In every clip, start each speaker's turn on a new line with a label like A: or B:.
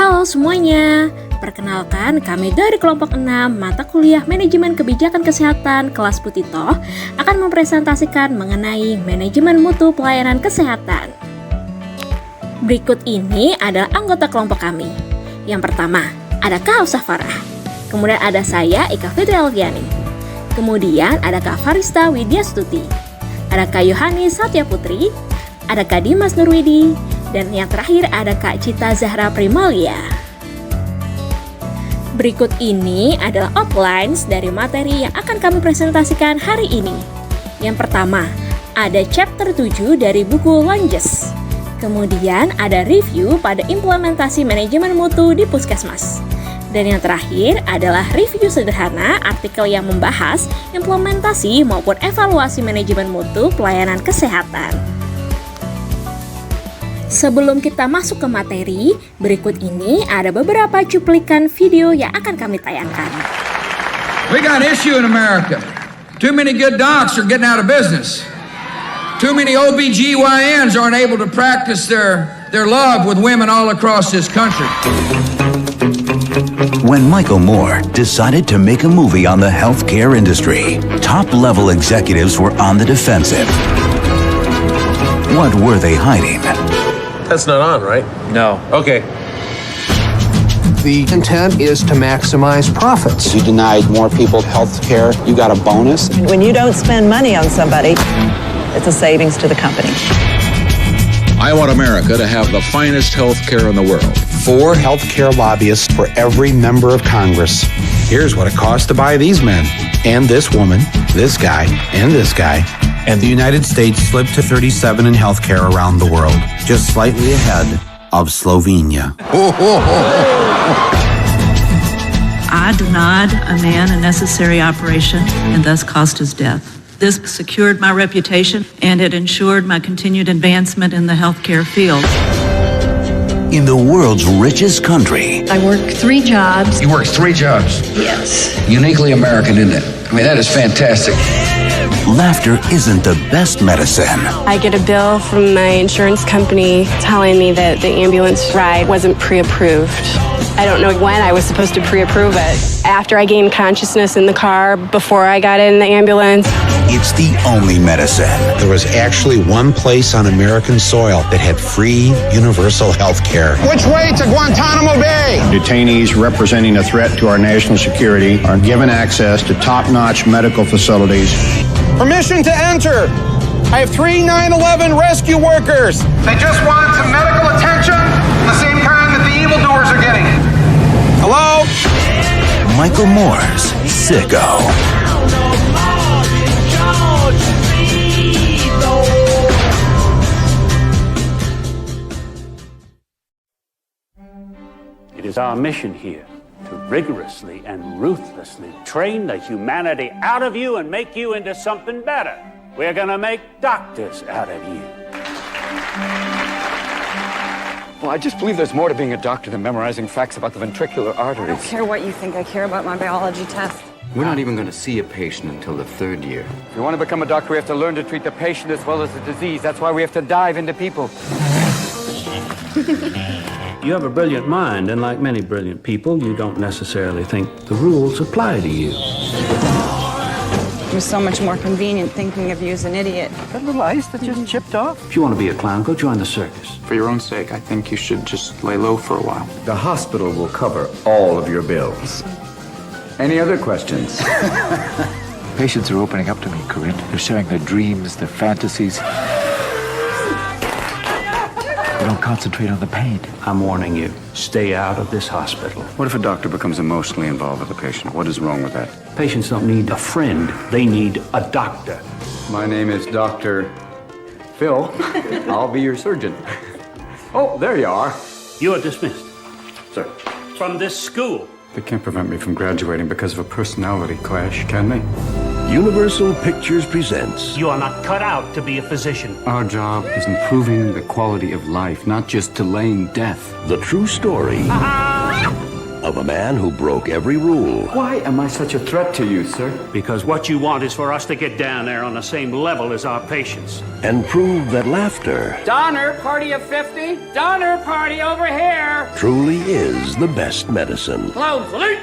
A: Halo semuanya, perkenalkan kami dari kelompok 6 mata kuliah Manajemen Kebijakan Kesehatan kelas Putito akan mempresentasikan mengenai manajemen mutu pelayanan kesehatan. Berikut ini adalah anggota kelompok kami. Yang pertama, ada Kak Hafsah Farah. Kemudian ada saya, Ika Fitri Alfiani. Kemudian ada Kak Farista Widya Stuti. Ada Kak Yohanis Satya Putri. Ada Kak Dimas Nurwidi. Dan yang terakhir ada Kak Cita Zahra Primalia. Berikut ini adalah outlines dari materi yang akan kami presentasikan hari ini. Yang pertama, ada chapter 7 dari buku Lunges. Kemudian ada review pada implementasi manajemen mutu di Puskesmas. Dan yang terakhir adalah review sederhana artikel yang membahas implementasi maupun evaluasi manajemen mutu pelayanan kesehatan. Sebelum kita masuk ke materi, berikut ini ada beberapa cuplikan video yang akan kami tayangkan.
B: We got an issue in America. Too many good docs are getting out of business. Too many OBGYNs aren't able to practice their love with women all across this country.
C: When Michael Moore decided to make a movie on the healthcare industry, top-level executives were on the defensive. What were they hiding?
D: That's not on, right?
E: No.
D: Okay.
F: The intent is to maximize profits.
G: If you denied more people health care, you got a bonus.
H: When you don't spend money on somebody, it's a savings to the company.
I: I want America to have the finest health care in the world.
G: 4 healthcare lobbyists for every member of Congress. Here's what it costs to buy these men, and this woman, this guy, and this guy. And the United States slipped to 37 in healthcare around the world, just slightly ahead of Slovenia.
H: I denied a man a necessary operation and thus caused his death. This secured my reputation and it ensured my continued advancement in the healthcare field.
C: In the world's richest country,
J: I work 3 jobs.
B: You work 3 jobs.
J: Yes.
B: Uniquely American, isn't it? I mean, that is fantastic.
C: laughter isn't the best medicine.
K: I get a bill from my insurance company telling me that the ambulance ride wasn't pre-approved. I don't know when I was supposed to pre-approve it. After I gained consciousness in the car, before I got in the ambulance.
C: It's the only medicine.
G: There was actually one place on American soil that had free universal health care.
F: Which way to Guantanamo Bay?
L: Detainees representing a threat to our national security are given access to top-notch medical facilities.
F: Permission to enter. I have 3 9/11 rescue workers.
B: They just want some medical attention, the same kind that the evildoers are getting.
F: Hello?
C: Michael Moore's Sicko.
E: It is our mission here to rigorously and ruthlessly train the humanity out of you and make you into something better. We're gonna make doctors out of you.
M: Well, I just believe there's more to being a doctor than memorizing facts about the ventricular arteries.
N: I don't care what you think. I care about my biology test.
M: We're not even going to see a patient until the 3rd year. If you want to become a doctor, we have to learn to treat the patient as well as the disease. That's why we have to dive into people.
E: You have a brilliant mind, and like many brilliant people, you don't necessarily think the rules apply to you.
N: It was so much more convenient thinking of you as an idiot.
M: That little ice that just chipped off?
E: If you want to be a clown, go join the circus.
M: For your own sake, I think you should just lay low for a while.
O: The hospital will cover all of your bills. Any other questions?
P: Patients are opening up to me, Corinne. They're sharing their dreams, their fantasies. They don't concentrate on the pain.
E: I'm warning you, stay out of this hospital.
M: What if a doctor becomes emotionally involved with a patient? What is wrong with that?
E: Patients don't need a friend, they need a doctor.
M: My name is Dr. Phil. I'll be your surgeon. Oh, there you are.
E: You are dismissed.
M: Sir.
E: From this school.
M: They can't prevent me from graduating because of a personality clash, can they?
O: Universal Pictures presents.
E: You are not cut out to be a physician.
M: Our job is improving the quality of life, not just delaying death.
O: The true story of
J: of a man who broke every rule.
O: Why am I such a threat to you, sir?
E: Because what you want is for us to get down there on the same level as our patients.
J: And proved that laughter
M: Donner, party of 50. Donner, party over here.
J: truly is the best medicine.
M: Clown salute.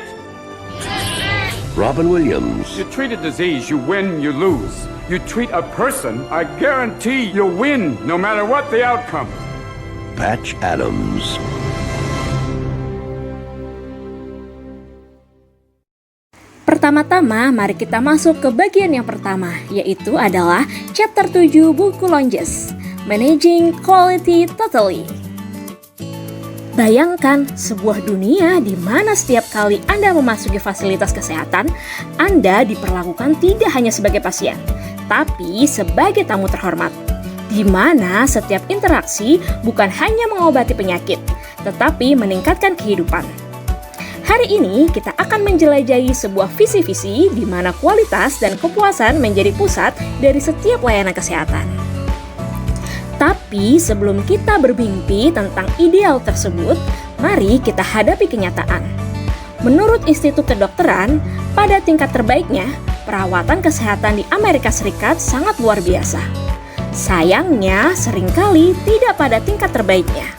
J: Robin Williams,
O: You treat a disease, you win, you lose. You treat a person, I guarantee you'll win, no matter what the outcome.
J: Patch Adams.
A: Pertama-tama, mari kita masuk ke bagian yang pertama, yaitu adalah chapter 7 buku Longes, Managing Quality Totally. Bayangkan sebuah dunia di mana setiap kali Anda memasuki fasilitas kesehatan, Anda diperlakukan tidak hanya sebagai pasien, tapi sebagai tamu terhormat, di mana setiap interaksi bukan hanya mengobati penyakit, tetapi meningkatkan kehidupan. Hari ini kita akan menjelajahi sebuah visi-visi di mana kualitas dan kepuasan menjadi pusat dari setiap layanan kesehatan. Tapi sebelum kita bermimpi tentang ideal tersebut, mari kita hadapi kenyataan. Menurut Institut Kedokteran, pada tingkat terbaiknya, perawatan kesehatan di Amerika Serikat sangat luar biasa. Sayangnya, seringkali tidak pada tingkat terbaiknya.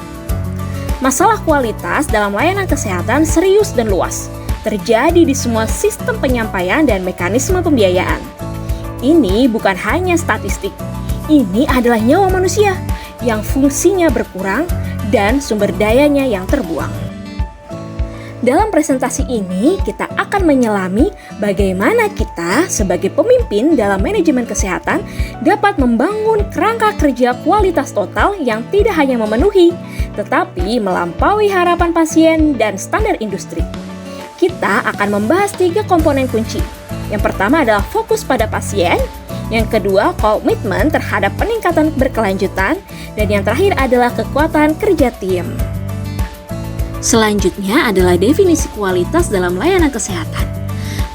A: Masalah kualitas dalam layanan kesehatan serius dan luas, terjadi di semua sistem penyampaian dan mekanisme pembiayaan. Ini bukan hanya statistik, ini adalah nyawa manusia yang fungsinya berkurang dan sumber dayanya yang terbuang. Dalam presentasi ini, kita akan menyelami bagaimana kita sebagai pemimpin dalam manajemen kesehatan dapat membangun kerangka kerja kualitas total yang tidak hanya memenuhi, tetapi melampaui harapan pasien dan standar industri. Kita akan membahas 3 komponen kunci. Yang pertama adalah fokus pada pasien, yang kedua komitmen terhadap peningkatan berkelanjutan, dan yang terakhir adalah kekuatan kerja tim. Selanjutnya adalah definisi kualitas dalam layanan kesehatan.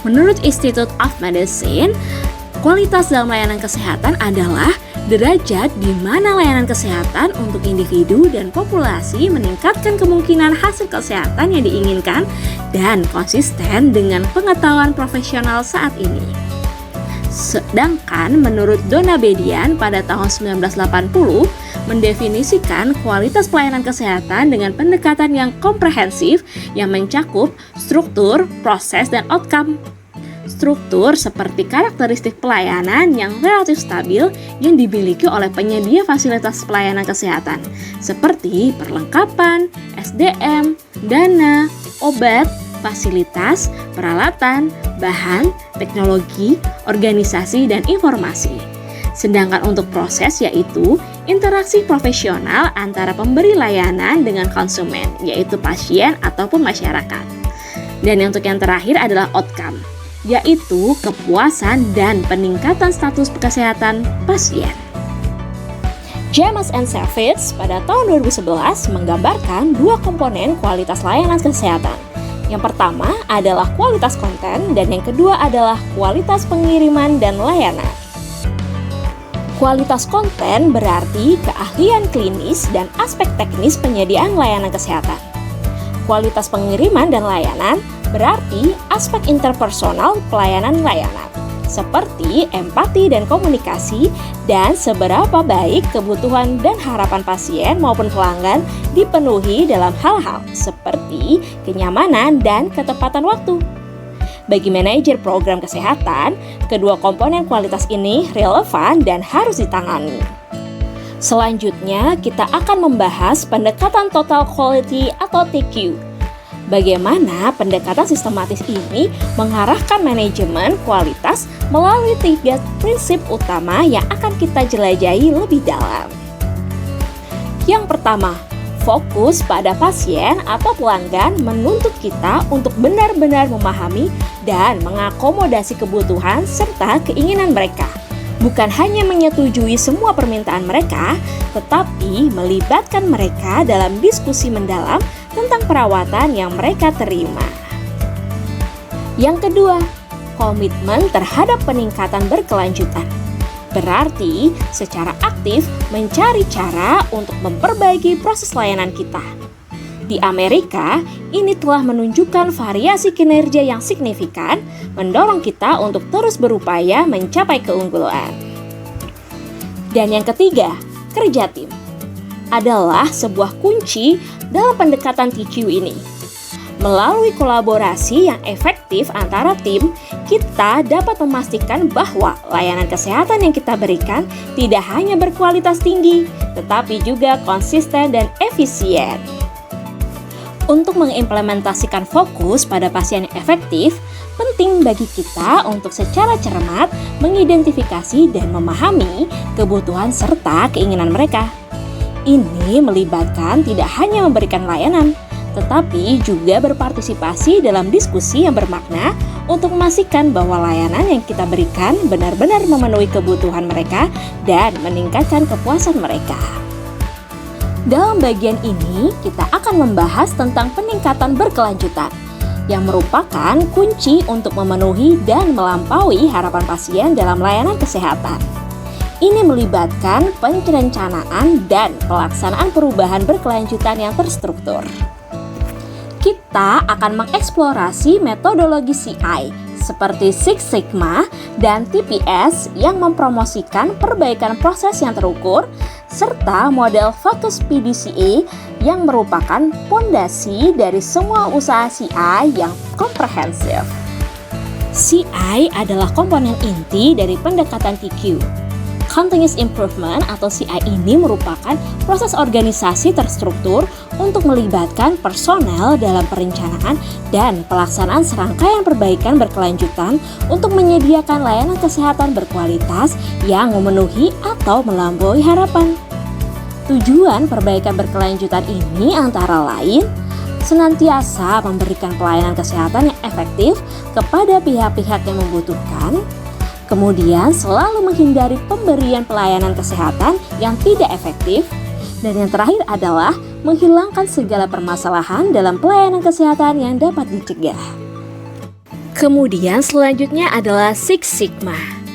A: Menurut Institute of Medicine, kualitas dalam layanan kesehatan adalah derajat di mana layanan kesehatan untuk individu dan populasi meningkatkan kemungkinan hasil kesehatan yang diinginkan dan konsisten dengan pengetahuan profesional saat ini. Sedangkan menurut Donna Bedian pada tahun 1980 mendefinisikan kualitas pelayanan kesehatan dengan pendekatan yang komprehensif yang mencakup struktur, proses, dan outcome. Struktur seperti karakteristik pelayanan yang relatif stabil yang dimiliki oleh penyedia fasilitas pelayanan kesehatan seperti perlengkapan, SDM, dana, obat, fasilitas, peralatan, bahan, teknologi, organisasi, dan informasi. Sedangkan untuk proses yaitu interaksi profesional antara pemberi layanan dengan konsumen, yaitu pasien ataupun masyarakat. Dan untuk yang terakhir adalah outcome, yaitu kepuasan dan peningkatan status kesehatan pasien. James and Savitz pada tahun 2011 menggambarkan 2 komponen kualitas layanan kesehatan. Yang pertama adalah kualitas konten dan yang kedua adalah kualitas pengiriman dan layanan. Kualitas konten berarti keahlian klinis dan aspek teknis penyediaan layanan kesehatan. Kualitas pengiriman dan layanan berarti aspek interpersonal pelayanan layanan, seperti empati dan komunikasi, dan seberapa baik kebutuhan dan harapan pasien maupun pelanggan dipenuhi dalam hal-hal seperti kenyamanan dan ketepatan waktu. Bagi manajer program kesehatan, kedua komponen kualitas ini relevan dan harus ditangani. Selanjutnya, kita akan membahas pendekatan Total Quality atau TQ. Bagaimana pendekatan sistematis ini mengarahkan manajemen kualitas melalui 3 prinsip utama yang akan kita jelajahi lebih dalam. Yang pertama, fokus pada pasien atau pelanggan menuntut kita untuk benar-benar memahami dan mengakomodasi kebutuhan serta keinginan mereka. Bukan hanya menyetujui semua permintaan mereka, tetapi melibatkan mereka dalam diskusi mendalam tentang perawatan yang mereka terima. Yang kedua, komitmen terhadap peningkatan berkelanjutan. Berarti secara aktif mencari cara untuk memperbaiki proses layanan kita. Di Amerika, ini telah menunjukkan variasi kinerja yang signifikan, mendorong kita untuk terus berupaya mencapai keunggulan. Dan yang ketiga, kerja tim adalah sebuah kunci dalam pendekatan TQ ini. Melalui kolaborasi yang efektif antara tim, kita dapat memastikan bahwa layanan kesehatan yang kita berikan tidak hanya berkualitas tinggi, tetapi juga konsisten dan efisien. Untuk mengimplementasikan fokus pada pasien yang efektif, penting bagi kita untuk secara cermat mengidentifikasi dan memahami kebutuhan serta keinginan mereka. Ini melibatkan tidak hanya memberikan layanan, tetapi juga berpartisipasi dalam diskusi yang bermakna untuk memastikan bahwa layanan yang kita berikan benar-benar memenuhi kebutuhan mereka dan meningkatkan kepuasan mereka. Dalam bagian ini, kita akan membahas tentang peningkatan berkelanjutan, yang merupakan kunci untuk memenuhi dan melampaui harapan pasien dalam layanan kesehatan. Ini melibatkan perencanaan dan pelaksanaan perubahan berkelanjutan yang terstruktur. Kita akan mengeksplorasi metodologi CI seperti Six Sigma dan TPS yang mempromosikan perbaikan proses yang terukur, serta model Focus PDCA yang merupakan fondasi dari semua usaha CI yang komprehensif. CI adalah komponen inti dari pendekatan TQ. Continuous Improvement atau CI ini merupakan proses organisasi terstruktur untuk melibatkan personel dalam perencanaan dan pelaksanaan serangkaian perbaikan berkelanjutan untuk menyediakan layanan kesehatan berkualitas yang memenuhi atau melampaui harapan. Tujuan perbaikan berkelanjutan ini antara lain senantiasa memberikan pelayanan kesehatan yang efektif kepada pihak-pihak yang membutuhkan, kemudian selalu menghindari pemberian pelayanan kesehatan yang tidak efektif, dan yang terakhir adalah menghilangkan segala permasalahan dalam pelayanan kesehatan yang dapat dicegah. Kemudian selanjutnya adalah Six Sigma.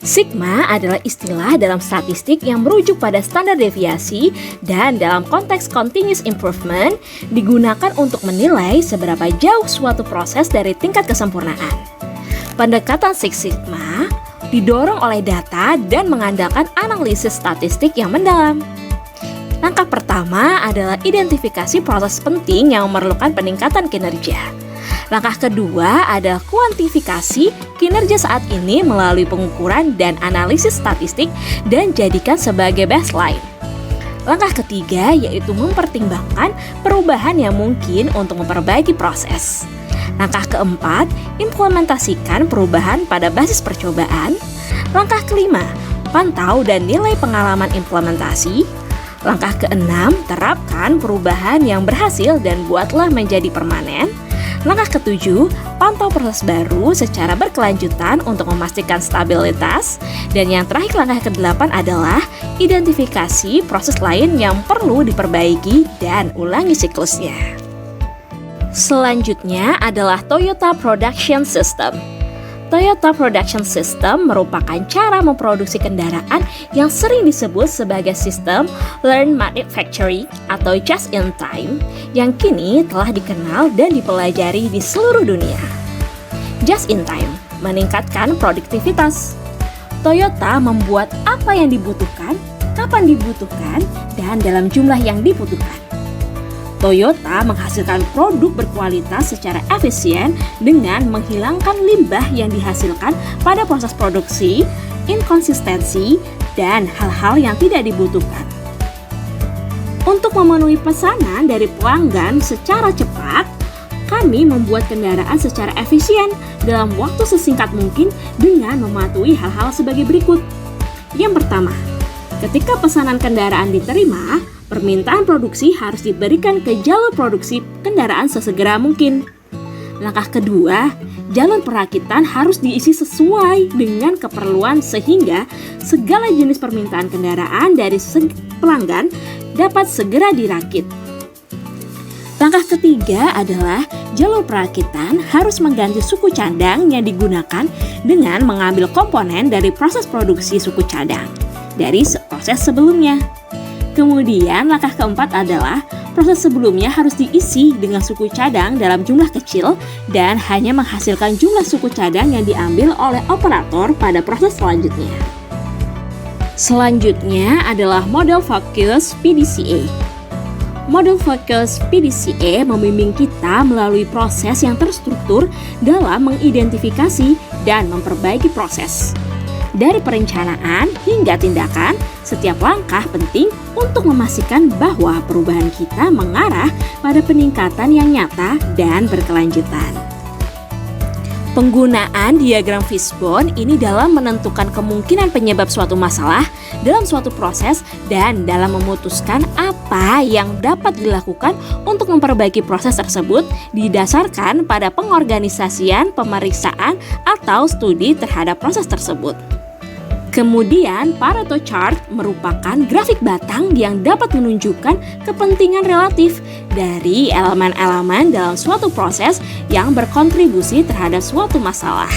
A: Sigma adalah istilah dalam statistik yang merujuk pada standar deviasi dan dalam konteks continuous improvement digunakan untuk menilai seberapa jauh suatu proses dari tingkat kesempurnaan. Pendekatan Six Sigma didorong oleh data dan mengandalkan analisis statistik yang mendalam. Langkah pertama adalah identifikasi proses penting yang memerlukan peningkatan kinerja. Langkah kedua adalah kuantifikasi kinerja saat ini melalui pengukuran dan analisis statistik dan jadikan sebagai baseline. Langkah ketiga yaitu mempertimbangkan perubahan yang mungkin untuk memperbaiki proses. Langkah keempat, implementasikan perubahan pada basis percobaan. Langkah kelima, pantau dan nilai pengalaman implementasi. Langkah keenam, terapkan perubahan yang berhasil dan buatlah menjadi permanen. Langkah ketujuh, pantau proses baru secara berkelanjutan untuk memastikan stabilitas. Dan yang terakhir langkah ke-8 adalah identifikasi proses lain yang perlu diperbaiki dan ulangi siklusnya. Selanjutnya adalah Toyota Production System. Toyota Production System merupakan cara memproduksi kendaraan yang sering disebut sebagai sistem Lean Manufacturing atau Just in Time yang kini telah dikenal dan dipelajari di seluruh dunia. Just in Time meningkatkan produktivitas. Toyota membuat apa yang dibutuhkan, kapan dibutuhkan, dan dalam jumlah yang dibutuhkan. Toyota menghasilkan produk berkualitas secara efisien dengan menghilangkan limbah yang dihasilkan pada proses produksi, inkonsistensi, dan hal-hal yang tidak dibutuhkan. Untuk memenuhi pesanan dari pelanggan secara cepat, kami membuat kendaraan secara efisien dalam waktu sesingkat mungkin dengan mematuhi hal-hal sebagai berikut. Yang pertama, ketika pesanan kendaraan diterima, permintaan produksi harus diberikan ke jalur produksi kendaraan sesegera mungkin. Langkah kedua, jalur perakitan harus diisi sesuai dengan keperluan sehingga segala jenis permintaan kendaraan dari pelanggan dapat segera dirakit. Langkah ketiga adalah jalur perakitan harus mengganti suku cadang yang digunakan dengan mengambil komponen dari proses produksi suku cadang dari proses sebelumnya. Kemudian langkah keempat adalah proses sebelumnya harus diisi dengan suku cadang dalam jumlah kecil dan hanya menghasilkan jumlah suku cadang yang diambil oleh operator pada proses selanjutnya. Selanjutnya adalah model Focus PDCA. Model Focus PDCA membimbing kita melalui proses yang terstruktur dalam mengidentifikasi dan memperbaiki proses. Dari perencanaan hingga tindakan, setiap langkah penting untuk memastikan bahwa perubahan kita mengarah pada peningkatan yang nyata dan berkelanjutan. Penggunaan diagram fishbone ini dalam menentukan kemungkinan penyebab suatu masalah dalam suatu proses dan dalam memutuskan apa yang dapat dilakukan untuk memperbaiki proses tersebut didasarkan pada pengorganisasian, pemeriksaan, atau studi terhadap proses tersebut. Kemudian, Pareto chart merupakan grafik batang yang dapat menunjukkan kepentingan relatif dari elemen-elemen dalam suatu proses yang berkontribusi terhadap suatu masalah.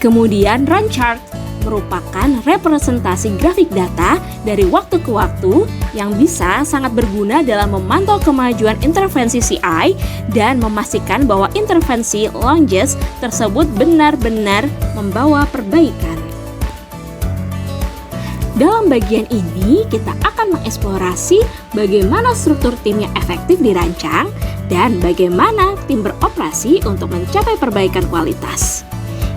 A: Kemudian, Run chart merupakan representasi grafik data dari waktu ke waktu yang bisa sangat berguna dalam memantau kemajuan intervensi CI dan memastikan bahwa intervensi launches tersebut benar-benar membawa perbaikan. Dalam bagian ini, kita akan mengeksplorasi bagaimana struktur tim yang efektif dirancang dan bagaimana tim beroperasi untuk mencapai perbaikan kualitas.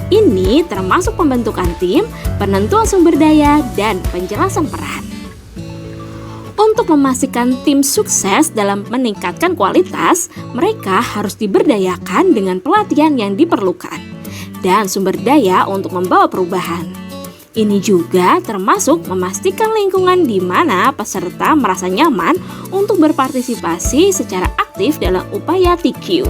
A: Ini termasuk pembentukan tim, penentuan sumber daya, dan penjelasan peran. Untuk memastikan tim sukses dalam meningkatkan kualitas, mereka harus diberdayakan dengan pelatihan yang diperlukan dan sumber daya untuk membawa perubahan. Ini juga termasuk memastikan lingkungan di mana peserta merasa nyaman untuk berpartisipasi secara aktif dalam upaya TQ.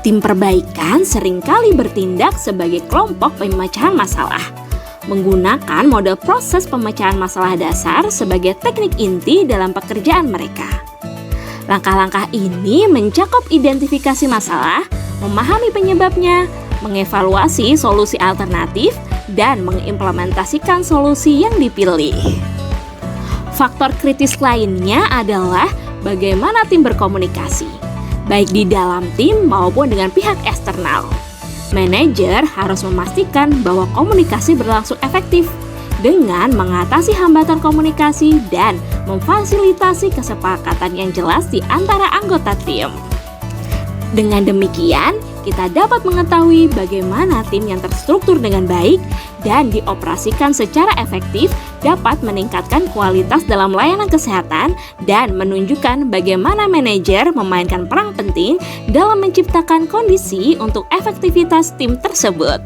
A: Tim perbaikan seringkali bertindak sebagai kelompok pemecahan masalah, menggunakan model proses pemecahan masalah dasar sebagai teknik inti dalam pekerjaan mereka. Langkah-langkah ini mencakup identifikasi masalah, memahami penyebabnya, mengevaluasi solusi alternatif, dan mengimplementasikan solusi yang dipilih. Faktor kritis lainnya adalah bagaimana tim berkomunikasi, baik di dalam tim maupun dengan pihak eksternal. Manajer harus memastikan bahwa komunikasi berlangsung efektif dengan mengatasi hambatan komunikasi dan memfasilitasi kesepakatan yang jelas di antara anggota tim. Dengan demikian, kita dapat mengetahui bagaimana tim yang terstruktur dengan baik dan dioperasikan secara efektif dapat meningkatkan kualitas dalam layanan kesehatan dan menunjukkan bagaimana manajer memainkan peran penting dalam menciptakan kondisi untuk efektivitas tim tersebut.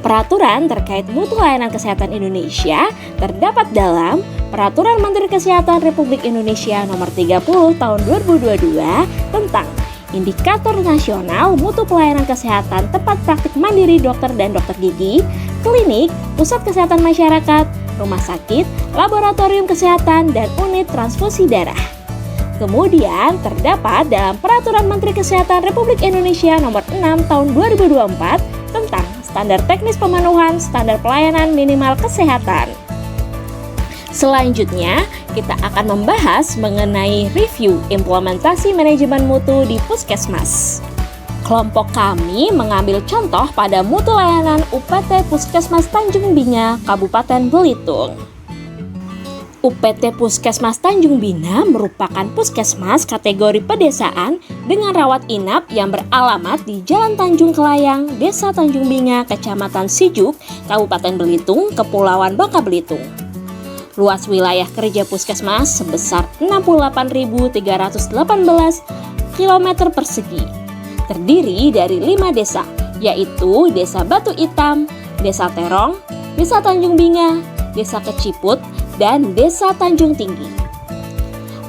A: Peraturan terkait mutu layanan kesehatan Indonesia terdapat dalam Peraturan Menteri Kesehatan Republik Indonesia Nomor 30 Tahun 2022 tentang Indikator Nasional Mutu Pelayanan Kesehatan Tempat Praktik Mandiri Dokter dan Dokter Gigi, Klinik, Pusat Kesehatan Masyarakat, Rumah Sakit, Laboratorium Kesehatan, dan Unit Transfusi Darah. Kemudian terdapat dalam Peraturan Menteri Kesehatan Republik Indonesia Nomor 6 Tahun 2024 tentang Standar Teknis Pemenuhan Standar Pelayanan Minimal Kesehatan. Selanjutnya, kita akan membahas mengenai review implementasi manajemen mutu di Puskesmas. Kelompok kami mengambil contoh pada mutu layanan UPT Puskesmas Tanjung Binga, Kabupaten Belitung. UPT Puskesmas Tanjung Bina merupakan puskesmas kategori pedesaan dengan rawat inap yang beralamat di Jalan Tanjung Kelayang, Desa Tanjung Binga, Kecamatan Sijuk, Kabupaten Belitung, Kepulauan Bangka Belitung. Luas wilayah kerja puskesmas sebesar 68.318 km persegi. Terdiri dari 5 desa, yaitu Desa Batu Hitam, Desa Terong, Desa Tanjung Binga, Desa Keciput, dan Desa Tanjung Tinggi.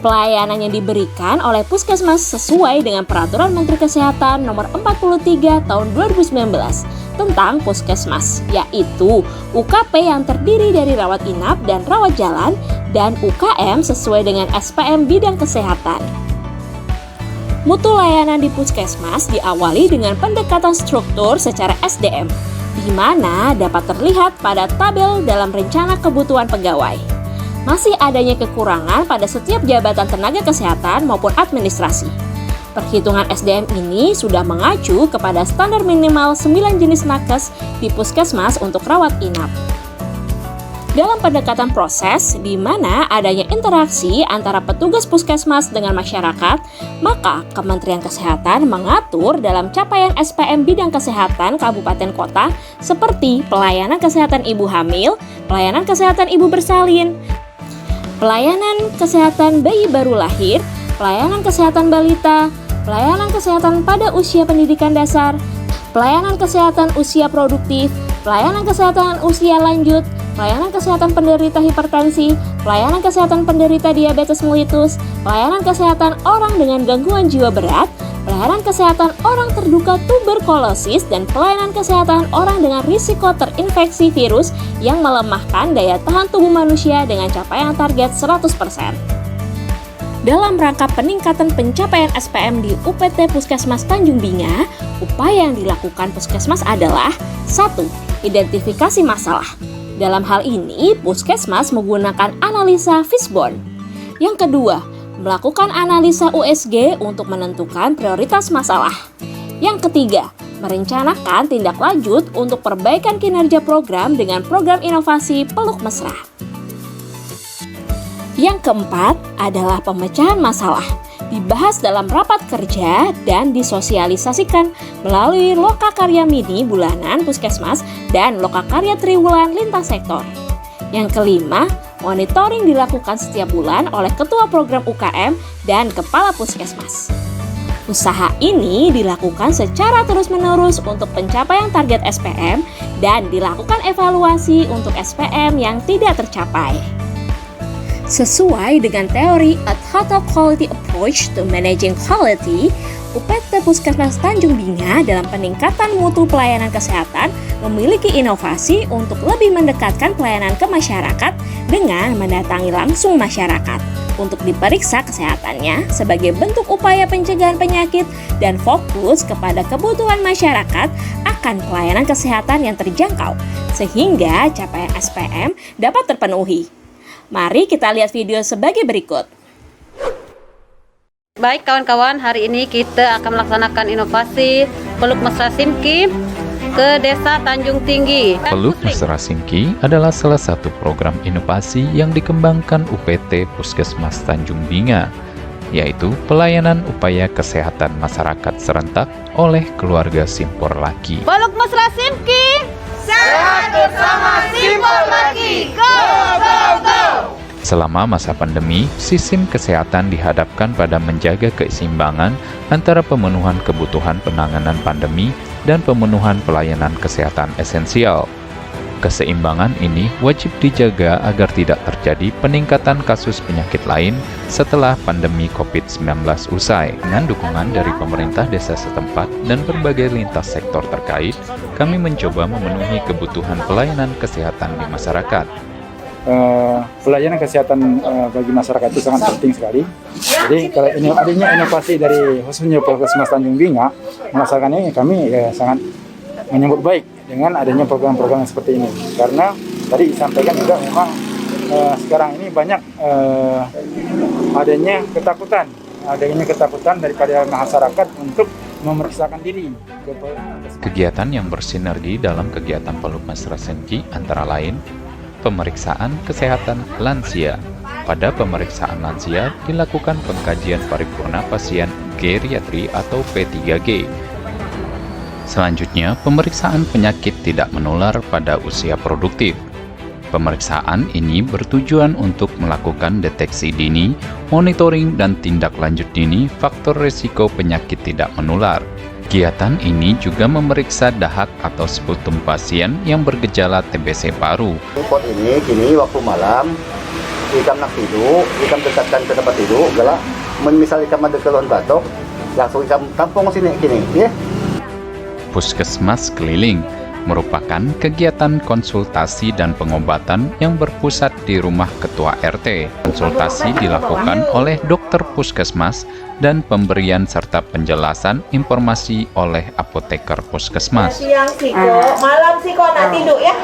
A: Pelayanan yang diberikan oleh puskesmas sesuai dengan Peraturan Menteri Kesehatan Nomor 43 Tahun 2019 tentang puskesmas, yaitu UKP yang terdiri dari rawat inap dan rawat jalan, dan UKM sesuai dengan SPM bidang kesehatan. Mutu layanan di puskesmas diawali dengan pendekatan struktur secara SDM, di mana dapat terlihat pada tabel dalam rencana kebutuhan pegawai. masih adanya kekurangan pada setiap jabatan tenaga kesehatan maupun administrasi. Perhitungan SDM ini sudah mengacu kepada standar minimal 9 jenis nakes di puskesmas untuk rawat inap. Dalam pendekatan proses, di mana adanya interaksi antara petugas puskesmas dengan masyarakat, maka Kementerian Kesehatan mengatur dalam capaian SPM bidang kesehatan kabupaten kota seperti pelayanan kesehatan ibu hamil, pelayanan kesehatan ibu bersalin, pelayanan kesehatan bayi baru lahir, pelayanan kesehatan balita, pelayanan kesehatan pada usia pendidikan dasar, pelayanan kesehatan usia produktif, pelayanan kesehatan usia lanjut, pelayanan kesehatan penderita hipertensi, pelayanan kesehatan penderita diabetes mellitus, pelayanan kesehatan orang dengan gangguan jiwa berat, pelayanan kesehatan orang terduga tuberkulosis, dan pelayanan kesehatan orang dengan risiko terinfeksi virus yang melemahkan daya tahan tubuh manusia dengan capaian target 100%. Dalam rangka peningkatan pencapaian SPM di UPT Puskesmas Tanjung Binga, upaya yang dilakukan Puskesmas adalah 1. Identifikasi masalah. Dalam hal ini, Puskesmas menggunakan analisa Fishbone. Yang kedua, melakukan analisa USG untuk menentukan prioritas masalah. Yang ketiga, merencanakan tindak lanjut untuk perbaikan kinerja program dengan program inovasi Peluk Mesra. Yang keempat adalah pemecahan masalah, dibahas dalam rapat kerja dan disosialisasikan melalui Lokakarya Mini bulanan Puskesmas dan Lokakarya Triwulan lintas sektor. Yang kelima, monitoring dilakukan setiap bulan oleh Ketua Program UKM dan Kepala Puskesmas. Usaha ini dilakukan secara terus-menerus untuk pencapaian target SPM dan dilakukan evaluasi untuk SPM yang tidak tercapai. Sesuai dengan teori A Total Quality Approach to Managing Quality, UPT Puskesmas Tanjung Binga dalam peningkatan mutu pelayanan kesehatan memiliki inovasi untuk lebih mendekatkan pelayanan ke masyarakat dengan mendatangi langsung masyarakat untuk diperiksa kesehatannya sebagai bentuk upaya pencegahan penyakit dan fokus kepada kebutuhan masyarakat akan pelayanan kesehatan yang terjangkau sehingga capaian SPM dapat terpenuhi. Mari kita lihat video sebagai berikut.
Q: Baik kawan-kawan, hari ini kita akan melaksanakan inovasi Peluk Mesra Simki ke Desa Tanjung Tinggi.
R: Peluk Mesra Simki adalah salah satu program inovasi yang dikembangkan UPT Puskesmas Tanjung Binga, yaitu pelayanan upaya kesehatan masyarakat serentak oleh keluarga Simpor Laki.
Q: Peluk Mesra Simki, sehat bersama Simpor Laki. Go, go, go!
R: Selama masa pandemi, sistem kesehatan dihadapkan pada menjaga keseimbangan antara pemenuhan kebutuhan penanganan pandemi dan pemenuhan pelayanan kesehatan esensial. Keseimbangan ini wajib dijaga agar tidak terjadi peningkatan kasus penyakit lain setelah pandemi COVID-19 usai. Dengan dukungan dari pemerintah desa setempat dan berbagai lintas sektor terkait, kami mencoba memenuhi kebutuhan pelayanan kesehatan di masyarakat.
S: Pelayanan kesehatan bagi masyarakat itu sangat penting sekali. Jadi kalau ini adanya inovasi dari khususnya Puskesmas Tanjung Binga, merasakan ini kami sangat menyambut baik dengan adanya program-program seperti ini. Karena tadi disampaikan juga memang sekarang ini banyak adanya ketakutan daripada masyarakat untuk memeriksakan diri.
R: Kegiatan yang bersinergi dalam kegiatan Peluk Mesra Simki antara lain pemeriksaan kesehatan lansia. Pada pemeriksaan lansia dilakukan pengkajian paripurna pasien geriatri atau P3G. Selanjutnya, pemeriksaan penyakit tidak menular pada usia produktif. Pemeriksaan ini bertujuan untuk melakukan deteksi dini, monitoring dan tindak lanjut dini faktor risiko penyakit tidak menular. Kegiatan ini juga memeriksa dahak atau sputum pasien yang bergejala TBC paru.
T: Pot ini kini waktu malam, ikam nak tidur, ikam dekatkan ke tempat tidur, galak. Misal ikam ada keluhan batuk, langsung ikam tampung sini kini, ya.
R: Puskesmas keliling merupakan kegiatan konsultasi dan pengobatan yang berpusat di rumah ketua RT. Konsultasi dilakukan oleh dokter puskesmas dan pemberian serta penjelasan informasi oleh apoteker puskesmas.
U: Siang siko, malam siko nak tidur ya.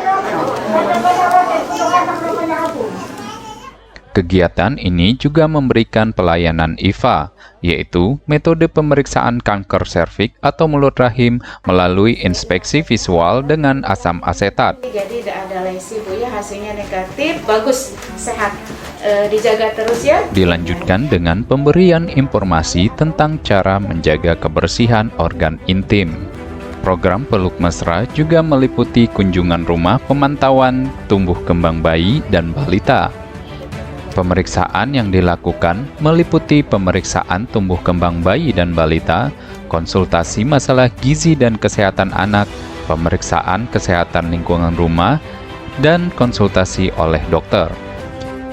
R: Kegiatan ini juga memberikan pelayanan IVA, yaitu metode pemeriksaan kanker serviks atau mulut rahim melalui inspeksi visual dengan asam asetat.
U: Jadi tidak ada lesi Bu ya, hasilnya negatif, bagus, sehat, dijaga terus ya.
R: Dilanjutkan dengan pemberian informasi tentang cara menjaga kebersihan organ intim. Program Peluk Mesra juga meliputi kunjungan rumah pemantauan tumbuh kembang bayi dan balita. Pemeriksaan yang dilakukan meliputi pemeriksaan tumbuh kembang bayi dan balita, konsultasi masalah gizi dan kesehatan anak, pemeriksaan kesehatan lingkungan rumah, dan konsultasi oleh dokter.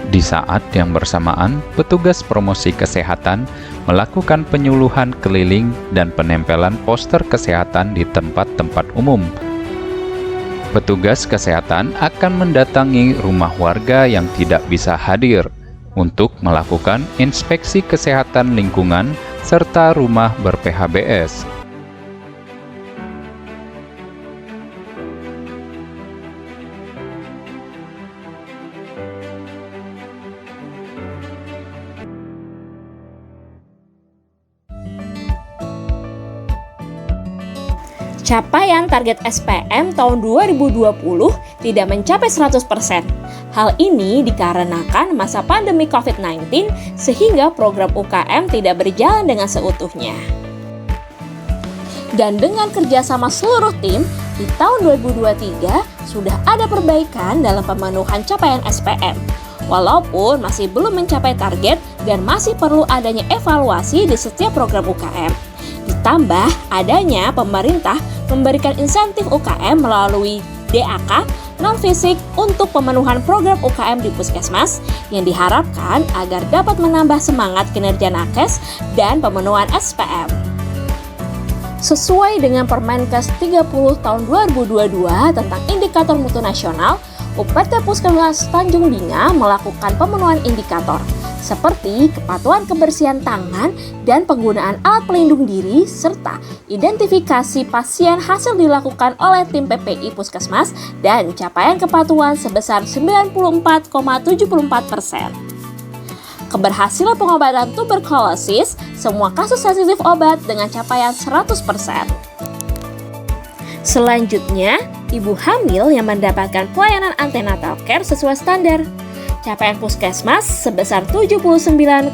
R: Di saat yang bersamaan, petugas promosi kesehatan melakukan penyuluhan keliling dan penempelan poster kesehatan di tempat-tempat umum. Petugas kesehatan akan mendatangi rumah warga yang tidak bisa hadir untuk melakukan inspeksi kesehatan lingkungan serta rumah ber-PHBS.
A: Capaian target SPM tahun 2020 tidak mencapai 100%. Hal ini dikarenakan masa pandemi COVID-19 sehingga program UKM tidak berjalan dengan seutuhnya. Dan dengan kerjasama seluruh tim, di tahun 2023 sudah ada perbaikan dalam pemenuhan capaian SPM. Walaupun masih belum mencapai target dan masih perlu adanya evaluasi di setiap program UKM. Ditambah adanya pemerintah memberikan insentif UKM melalui DAK non-fisik untuk pemenuhan program UKM di Puskesmas yang diharapkan agar dapat menambah semangat kinerja nakes dan pemenuhan SPM. Sesuai dengan Permenkes 30 tahun 2022 tentang indikator mutu nasional, UPT Puskesmas Tanjung Binga melakukan pemenuhan indikator seperti kepatuhan kebersihan tangan dan penggunaan alat pelindung diri, serta identifikasi pasien hasil dilakukan oleh tim PPI Puskesmas dan capaian kepatuhan sebesar 94,74%. Keberhasilan pengobatan tuberkulosis, semua kasus sensitif obat dengan capaian 100%. Selanjutnya, ibu hamil yang mendapatkan pelayanan antenatal care sesuai standar. Capaian Puskesmas sebesar 79,97%.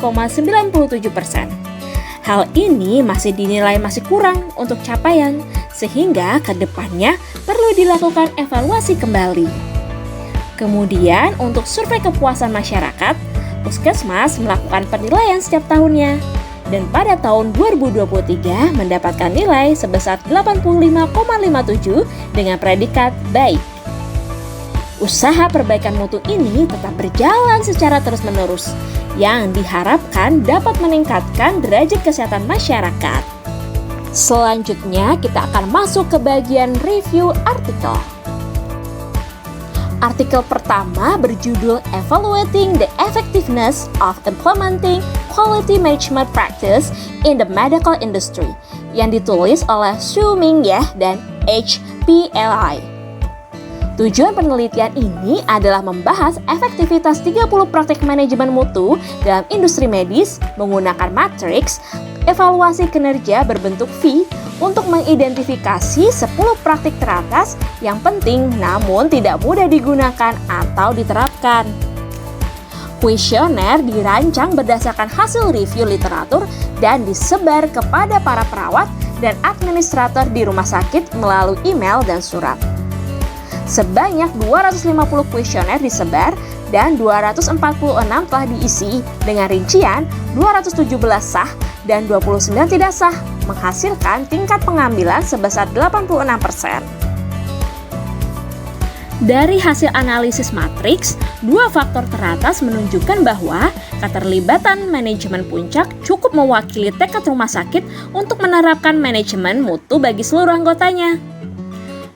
A: Hal ini masih dinilai masih kurang untuk capaian, sehingga ke depannya perlu dilakukan evaluasi kembali. Kemudian untuk survei kepuasan masyarakat, Puskesmas melakukan penilaian setiap tahunnya, dan pada tahun 2023 mendapatkan nilai sebesar 85,57 dengan predikat baik. Usaha perbaikan mutu ini tetap berjalan secara terus-menerus, yang diharapkan dapat meningkatkan derajat kesehatan masyarakat. Selanjutnya, kita akan masuk ke bagian review artikel. Artikel pertama berjudul Evaluating the Effectiveness of Implementing Quality Management Practice in the Medical Industry, yang ditulis oleh Xu Mingyeh dan HPLI. Tujuan penelitian ini adalah membahas efektivitas 30 praktik manajemen mutu dalam industri medis menggunakan matriks evaluasi kinerja berbentuk V untuk mengidentifikasi 10 praktik teratas yang penting namun tidak mudah digunakan atau diterapkan. Kuesioner dirancang berdasarkan hasil review literatur dan disebar kepada para perawat dan administrator di rumah sakit melalui email dan surat. Sebanyak 250 kuesioner disebar dan 246 telah diisi dengan rincian 217 sah dan 29 tidak sah, menghasilkan tingkat pengambilan sebesar 86%. Dari hasil analisis matriks, dua faktor teratas menunjukkan bahwa keterlibatan manajemen puncak cukup mewakili tekad rumah sakit untuk menerapkan manajemen mutu bagi seluruh anggotanya.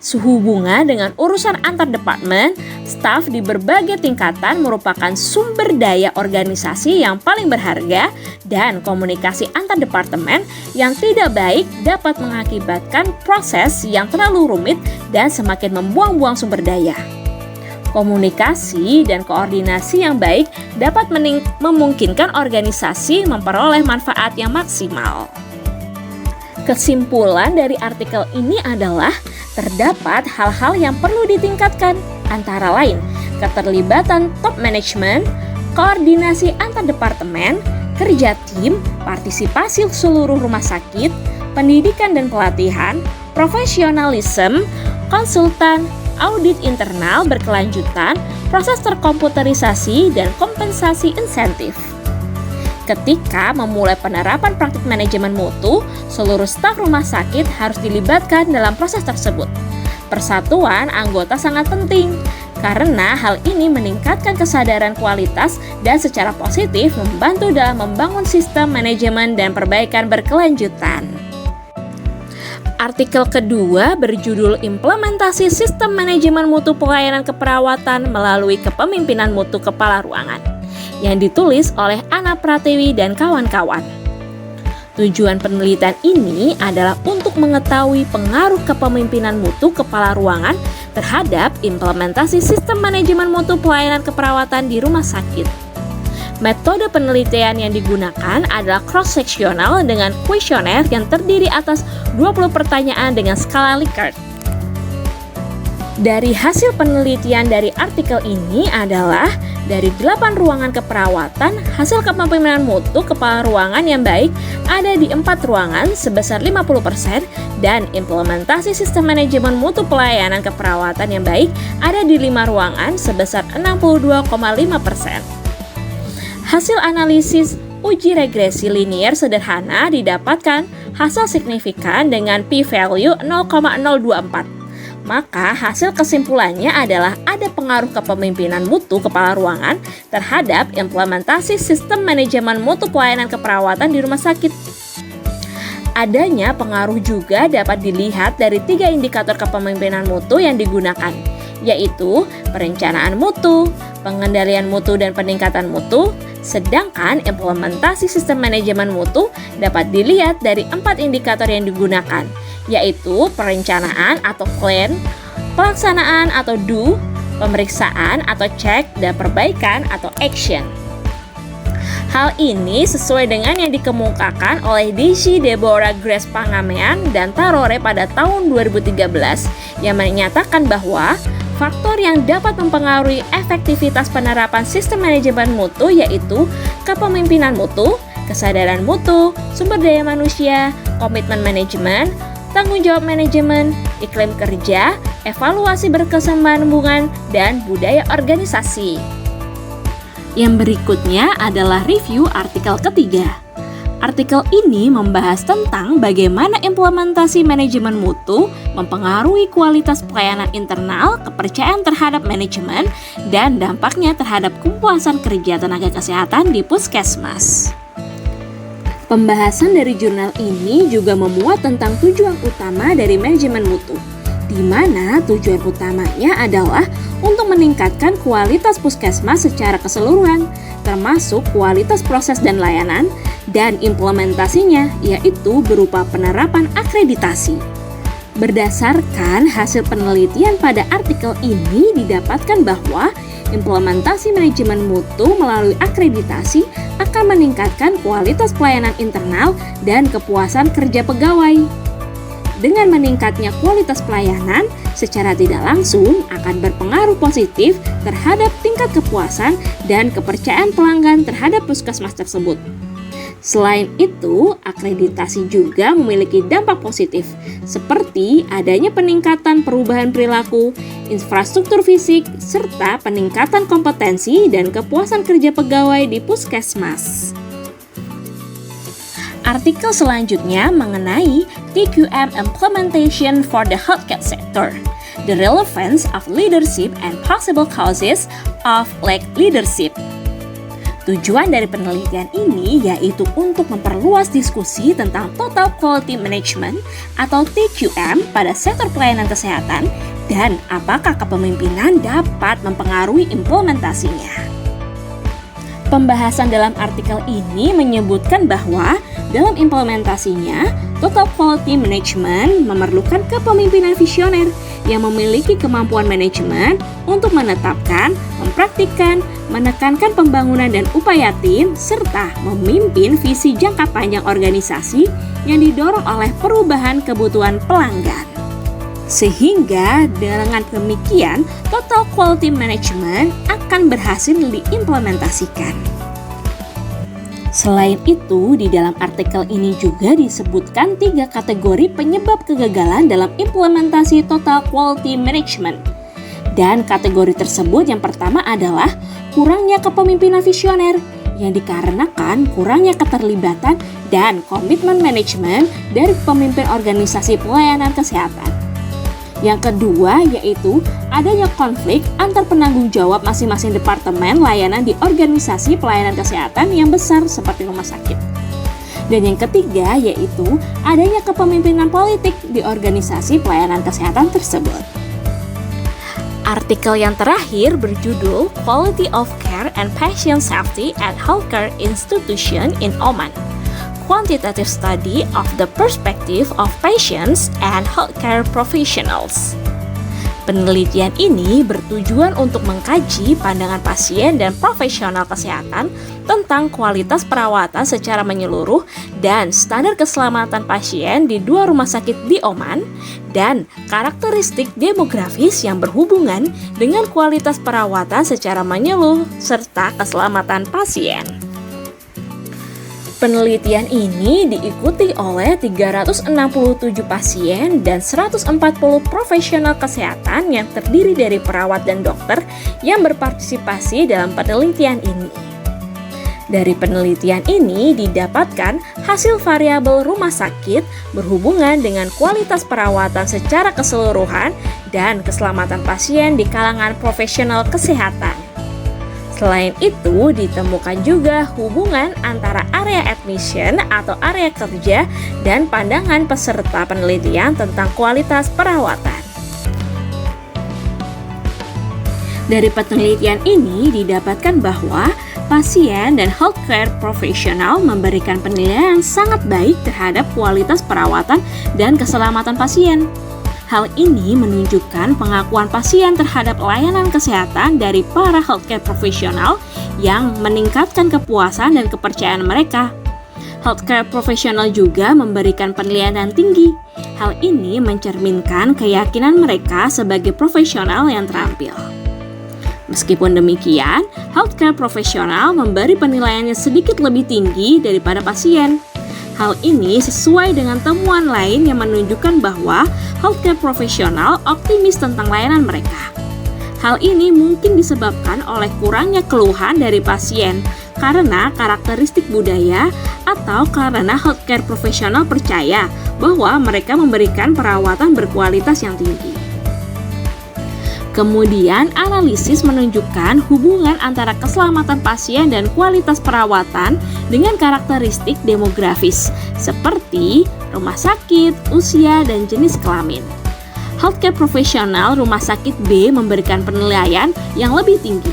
A: Sehubungan dengan urusan antar departemen, staf di berbagai tingkatan merupakan sumber daya organisasi yang paling berharga dan komunikasi antar departemen yang tidak baik dapat mengakibatkan proses yang terlalu rumit dan semakin membuang-buang sumber daya. Komunikasi dan koordinasi yang baik dapat memungkinkan organisasi memperoleh manfaat yang maksimal. Kesimpulan dari artikel ini adalah terdapat hal-hal yang perlu ditingkatkan, antara lain keterlibatan top manajemen, koordinasi antar departemen, kerja tim, partisipasi seluruh rumah sakit, pendidikan dan pelatihan, profesionalisme, konsultan, audit internal berkelanjutan, proses terkomputerisasi, dan kompensasi insentif. Ketika memulai penerapan praktik manajemen mutu, seluruh staf rumah sakit harus dilibatkan dalam proses tersebut. Persatuan anggota sangat penting, karena hal ini meningkatkan kesadaran kualitas dan secara positif membantu dalam membangun sistem manajemen dan perbaikan berkelanjutan. Artikel kedua berjudul Implementasi Sistem Manajemen Mutu Pelayanan Keperawatan melalui Kepemimpinan Mutu Kepala Ruangan, yang ditulis oleh Ana Pratiwi dan kawan-kawan. Tujuan penelitian ini adalah untuk mengetahui pengaruh kepemimpinan mutu kepala ruangan terhadap implementasi sistem manajemen mutu pelayanan keperawatan di rumah sakit. Metode penelitian yang digunakan adalah cross-seksional dengan kuesioner yang terdiri atas 20 pertanyaan dengan skala Likert. Dari hasil penelitian dari artikel ini adalah dari 8 ruangan keperawatan, hasil kepemimpinan mutu kepala ruangan yang baik ada di 4 ruangan sebesar 50% dan implementasi sistem manajemen mutu pelayanan keperawatan yang baik ada di 5 ruangan sebesar 62,5%. Hasil analisis uji regresi linier sederhana didapatkan hasil signifikan dengan p-value 0,024. Maka hasil kesimpulannya adalah ada pengaruh kepemimpinan mutu kepala ruangan terhadap implementasi sistem manajemen mutu pelayanan keperawatan di rumah sakit. Adanya pengaruh juga dapat dilihat dari 3 indikator kepemimpinan mutu yang digunakan, yaitu perencanaan mutu, pengendalian mutu dan peningkatan mutu, sedangkan implementasi sistem manajemen mutu dapat dilihat dari 4 indikator yang digunakan, yaitu perencanaan atau plan, pelaksanaan atau do, pemeriksaan atau check, dan perbaikan atau action. Hal ini sesuai dengan yang dikemukakan oleh Desi Deborah Grace Pangamean dan Tarore pada tahun 2013 yang menyatakan bahwa faktor yang dapat mempengaruhi efektivitas penerapan sistem manajemen mutu yaitu kepemimpinan mutu, kesadaran mutu, sumber daya manusia, komitmen manajemen, tanggung jawab manajemen, iklim kerja, evaluasi berkesinambungan, dan budaya organisasi. Yang berikutnya adalah review artikel ketiga. Artikel ini membahas tentang bagaimana implementasi manajemen mutu mempengaruhi kualitas pelayanan internal, kepercayaan terhadap manajemen, dan dampaknya terhadap kepuasan kerja tenaga kesehatan di puskesmas. Pembahasan dari jurnal ini juga memuat tentang tujuan utama dari manajemen mutu, di mana tujuan utamanya adalah untuk meningkatkan kualitas puskesmas secara keseluruhan, termasuk kualitas proses dan layanan, dan implementasinya yaitu berupa penerapan akreditasi. Berdasarkan hasil penelitian pada artikel ini didapatkan bahwa implementasi manajemen mutu melalui akreditasi akan meningkatkan kualitas pelayanan internal dan kepuasan kerja pegawai. Dengan meningkatnya kualitas pelayanan, secara tidak langsung akan berpengaruh positif terhadap tingkat kepuasan dan kepercayaan pelanggan terhadap puskesmas tersebut. Selain itu, akreditasi juga memiliki dampak positif, seperti adanya peningkatan perubahan perilaku, infrastruktur fisik, serta peningkatan kompetensi dan kepuasan kerja pegawai di puskesmas. Artikel selanjutnya mengenai TQM Implementation for the Healthcare Sector, the relevance of leadership and possible causes of lack leadership. Tujuan dari penelitian ini yaitu untuk memperluas diskusi tentang Total Quality Management atau TQM pada sektor pelayanan kesehatan dan apakah kepemimpinan dapat mempengaruhi implementasinya. Pembahasan dalam artikel ini menyebutkan bahwa dalam implementasinya, Total Quality Management memerlukan kepemimpinan visioner yang memiliki kemampuan manajemen untuk menetapkan, mempraktikkan, menekankan pembangunan dan upaya tim, serta memimpin visi jangka panjang organisasi yang didorong oleh perubahan kebutuhan pelanggan. Sehingga dengan demikian, Total Quality Management akan berhasil diimplementasikan. Selain itu, di dalam artikel ini juga disebutkan 3 kategori penyebab kegagalan dalam implementasi Total Quality Management. Dan kategori tersebut yang pertama adalah kurangnya kepemimpinan visioner, yang dikarenakan kurangnya keterlibatan dan komitmen manajemen dari pemimpin organisasi pelayanan kesehatan. Yang kedua yaitu adanya konflik antar penanggung jawab masing-masing departemen layanan di organisasi pelayanan kesehatan yang besar seperti rumah sakit. Dan yang ketiga yaitu adanya kepemimpinan politik di organisasi pelayanan kesehatan tersebut. Artikel yang terakhir berjudul Quality of Care and Patient Safety at Healthcare Institution in Oman. Quantitative Study of the Perspective of Patients and Healthcare Professionals. Penelitian ini bertujuan untuk mengkaji pandangan pasien dan profesional kesehatan tentang kualitas perawatan secara menyeluruh dan standar keselamatan pasien di 2 rumah sakit di Oman dan karakteristik demografis yang berhubungan dengan kualitas perawatan secara menyeluruh serta keselamatan pasien. Penelitian ini diikuti oleh 367 pasien dan 140 profesional kesehatan yang terdiri dari perawat dan dokter yang berpartisipasi dalam penelitian ini. Dari penelitian ini didapatkan hasil variabel rumah sakit berhubungan dengan kualitas perawatan secara keseluruhan dan keselamatan pasien di kalangan profesional kesehatan. Selain itu, ditemukan juga hubungan antara area admission atau area kerja dan pandangan peserta penelitian tentang kualitas perawatan. Dari penelitian ini didapatkan bahwa pasien dan healthcare profesional memberikan penilaian yang sangat baik terhadap kualitas perawatan dan keselamatan pasien. Hal ini menunjukkan pengakuan pasien terhadap layanan kesehatan dari para healthcare profesional yang meningkatkan kepuasan dan kepercayaan mereka. Healthcare profesional juga memberikan penilaian tinggi. Hal ini mencerminkan keyakinan mereka sebagai profesional yang terampil. Meskipun demikian, healthcare profesional memberi penilaiannya sedikit lebih tinggi daripada pasien. Hal ini sesuai dengan temuan lain yang menunjukkan bahwa healthcare profesional optimis tentang layanan mereka. Hal ini mungkin disebabkan oleh kurangnya keluhan dari pasien karena karakteristik budaya atau karena healthcare profesional percaya bahwa mereka memberikan perawatan berkualitas yang tinggi. Kemudian, analisis menunjukkan hubungan antara keselamatan pasien dan kualitas perawatan dengan karakteristik demografis, seperti rumah sakit, usia, dan jenis kelamin. Healthcare profesional rumah sakit B memberikan penilaian yang lebih tinggi.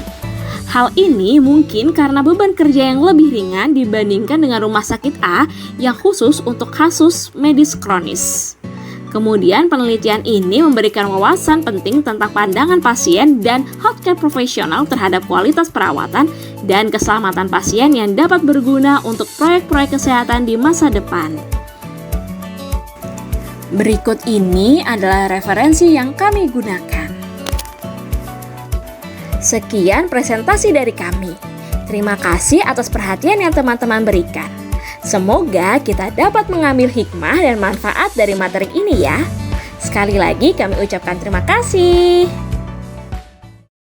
A: Hal ini mungkin karena beban kerja yang lebih ringan dibandingkan dengan rumah sakit A yang khusus untuk kasus medis kronis. Kemudian penelitian ini memberikan wawasan penting tentang pandangan pasien dan healthcare profesional terhadap kualitas perawatan dan keselamatan pasien yang dapat berguna untuk proyek-proyek kesehatan di masa depan. Berikut ini adalah referensi yang kami gunakan. Sekian presentasi dari kami. Terima kasih atas perhatian yang teman-teman berikan. Semoga kita dapat mengambil hikmah dan manfaat dari materi ini ya. Sekali lagi kami ucapkan terima kasih.